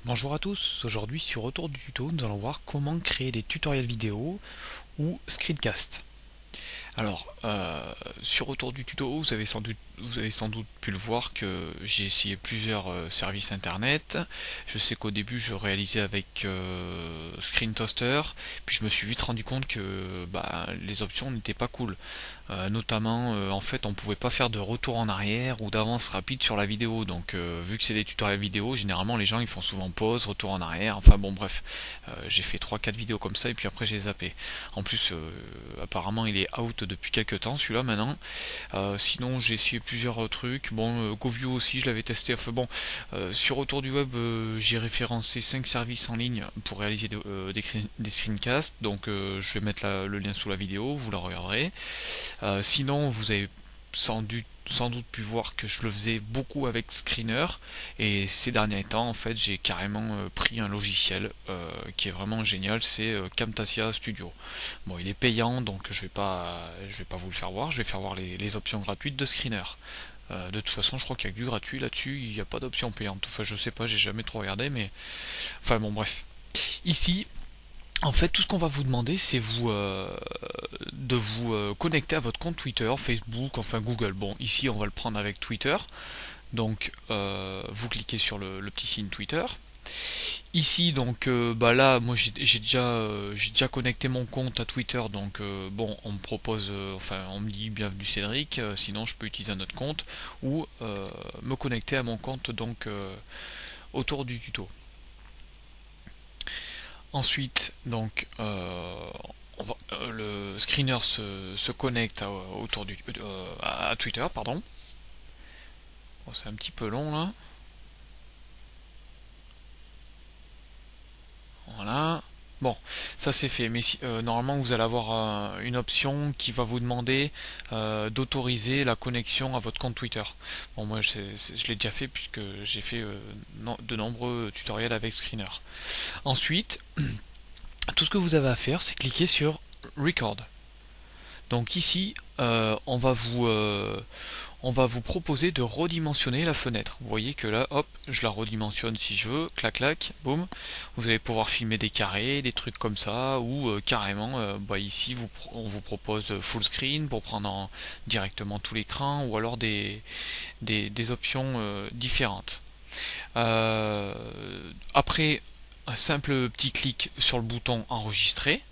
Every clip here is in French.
Bonjour à tous, aujourd'hui sur Retour du tuto, nous allons voir comment créer des tutoriels vidéo ou screencast. Alors, sur Retour du tuto, vous avez sans doute pu le voir que j'ai essayé plusieurs services internet. Je sais qu'au début je réalisais avec Screen Toaster, puis je me suis vite rendu compte que les options n'étaient pas cool. Notamment, en fait, on pouvait pas faire de retour en arrière ou d'avance rapide sur la vidéo. Donc, vu que c'est des tutoriels vidéo, généralement les gens ils font souvent pause, retour en arrière. Enfin bon, bref, j'ai fait 3-4 vidéos comme ça et puis après j'ai zappé. En plus, apparemment, il est out depuis quelques temps, celui-là maintenant. Sinon, j'ai essayé plusieurs trucs. Bon, GoView aussi, je l'avais testé. Enfin bon, sur Retour du Web, j'ai référencé 5 services en ligne pour réaliser des screencasts. Donc, je vais mettre le lien sous la vidéo, vous la regarderez. Sinon, vous avez sans doute pu voir que je le faisais beaucoup avec Screener, et ces derniers temps en fait j'ai carrément pris un logiciel qui est vraiment génial, c'est Camtasia Studio. Bon, il est payant donc je vais pas vous le faire voir, je vais faire voir les options gratuites de Screener. De toute façon, je crois qu'il y a que du gratuit là-dessus, il n'y a pas d'option payante. Enfin, je sais pas, j'ai jamais trop regardé, mais enfin bon, bref. Ici, en fait, tout ce qu'on va vous demander, c'est de vous connecter à votre compte Twitter, Facebook, enfin Google. Bon, ici, on va le prendre avec Twitter. Donc, vous cliquez sur le petit signe Twitter. Ici, donc, là, moi, j'ai déjà connecté mon compte à Twitter. Donc, bon, on me propose, enfin, on me dit bienvenue Cédric. Sinon, je peux utiliser un autre compte ou me connecter à mon compte donc autour du tuto. Ensuite, donc, le screener se connecte à Twitter, pardon. Bon, c'est un petit peu long là. Voilà. Bon, ça c'est fait, mais normalement vous allez avoir une option qui va vous demander d'autoriser la connexion à votre compte Twitter. Bon, moi je l'ai déjà fait puisque j'ai fait de nombreux tutoriels avec Screener. Ensuite, tout ce que vous avez à faire, c'est cliquer sur Record. Donc ici, on va vous proposer de redimensionner la fenêtre. Vous voyez que là, hop, je la redimensionne si je veux, clac clac, boum. Vous allez pouvoir filmer des carrés, des trucs comme ça, ou carrément, ici, on vous propose full screen pour prendre directement tout l'écran, ou alors des options différentes. Après, un simple petit clic sur le bouton enregistrer.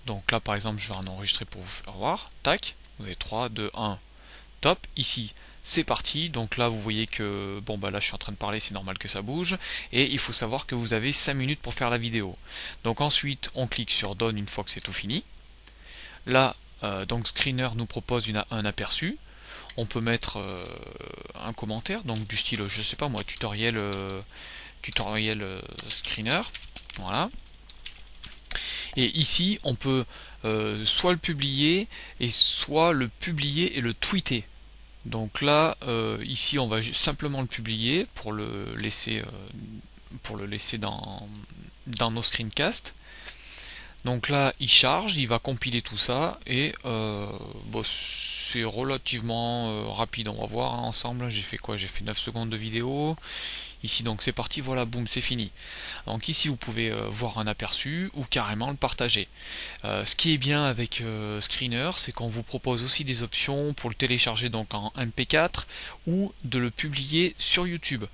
Donc là par exemple je vais en enregistrer pour vous faire voir. Tac, vous avez 3, 2, 1, top. Ici c'est parti, donc là vous voyez que là je suis en train de parler, c'est normal que ça bouge, et il faut savoir que vous avez 5 minutes pour faire la vidéo. Donc ensuite on clique sur Done une fois que c'est tout fini. Là donc Screener nous propose un aperçu. On peut mettre un commentaire, donc du style je sais pas moi, tutoriel Screener. Voilà. Et ici, on peut soit le publier, et soit le publier et le tweeter. Donc là, ici, on va simplement le publier pour le laisser dans nos screencasts. Donc là, il charge, il va compiler tout ça, et c'est relativement rapide. On va voir ensemble. J'ai fait quoi? J'ai fait 9 secondes de vidéo. Ici donc c'est parti, voilà, boum, c'est fini. Donc ici vous pouvez voir un aperçu ou carrément le partager. Ce qui est bien avec Screener, c'est qu'on vous propose aussi des options pour le télécharger donc en MP4 ou de le publier sur YouTube.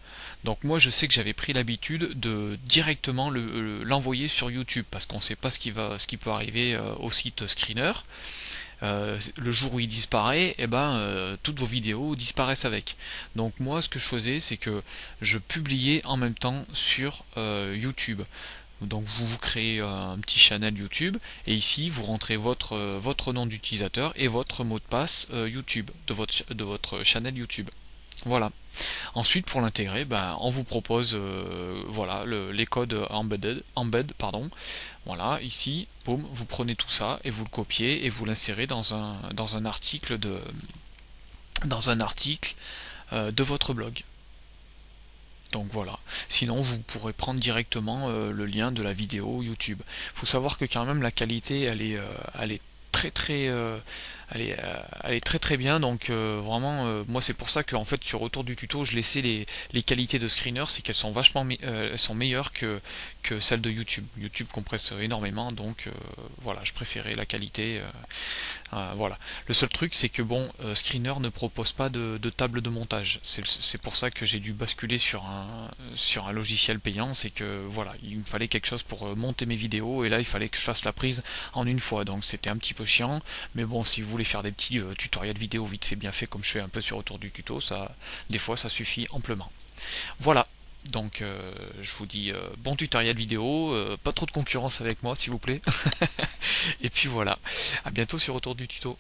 Donc moi je sais que j'avais pris l'habitude de directement l'envoyer sur YouTube parce qu'on ne sait pas ce qui peut arriver au site Screener. Le jour où il disparaît, toutes vos vidéos disparaissent avec. Donc moi ce que je faisais, c'est que je publiais en même temps sur YouTube. Donc vous créez un petit channel YouTube, et ici vous rentrez votre nom d'utilisateur et votre mot de passe YouTube de votre channel YouTube. Voilà. Ensuite, pour l'intégrer, on vous propose les codes embed, pardon. Voilà, ici, boum, vous prenez tout ça et vous le copiez et vous l'insérez dans un article de votre blog. Donc voilà. Sinon, vous pourrez prendre directement le lien de la vidéo YouTube. Il faut savoir que quand même la qualité, elle est très très elle est très très bien. Donc vraiment, moi c'est pour ça que en fait sur Retour du tuto, je laissais les qualités de screener, c'est qu'elles sont elles sont meilleures que celles de YouTube. YouTube compresse énormément, donc voilà, je préférais la qualité. Voilà. Le seul truc, c'est que bon, Screener ne propose pas de table de montage. C'est pour ça que j'ai dû basculer sur un logiciel payant. C'est que voilà, il me fallait quelque chose pour monter mes vidéos, et là il fallait que je fasse la prise en une fois. Donc c'était un petit peu chiant. Mais bon, si vous voulez faire des petits tutoriels vidéo vite fait, bien fait, comme je fais un peu sur Retour du tuto, ça, des fois, ça suffit amplement. Voilà. Donc je vous dis bon tutoriel vidéo, pas trop de concurrence avec moi s'il vous plaît. Et puis voilà, à bientôt sur Retour du tuto.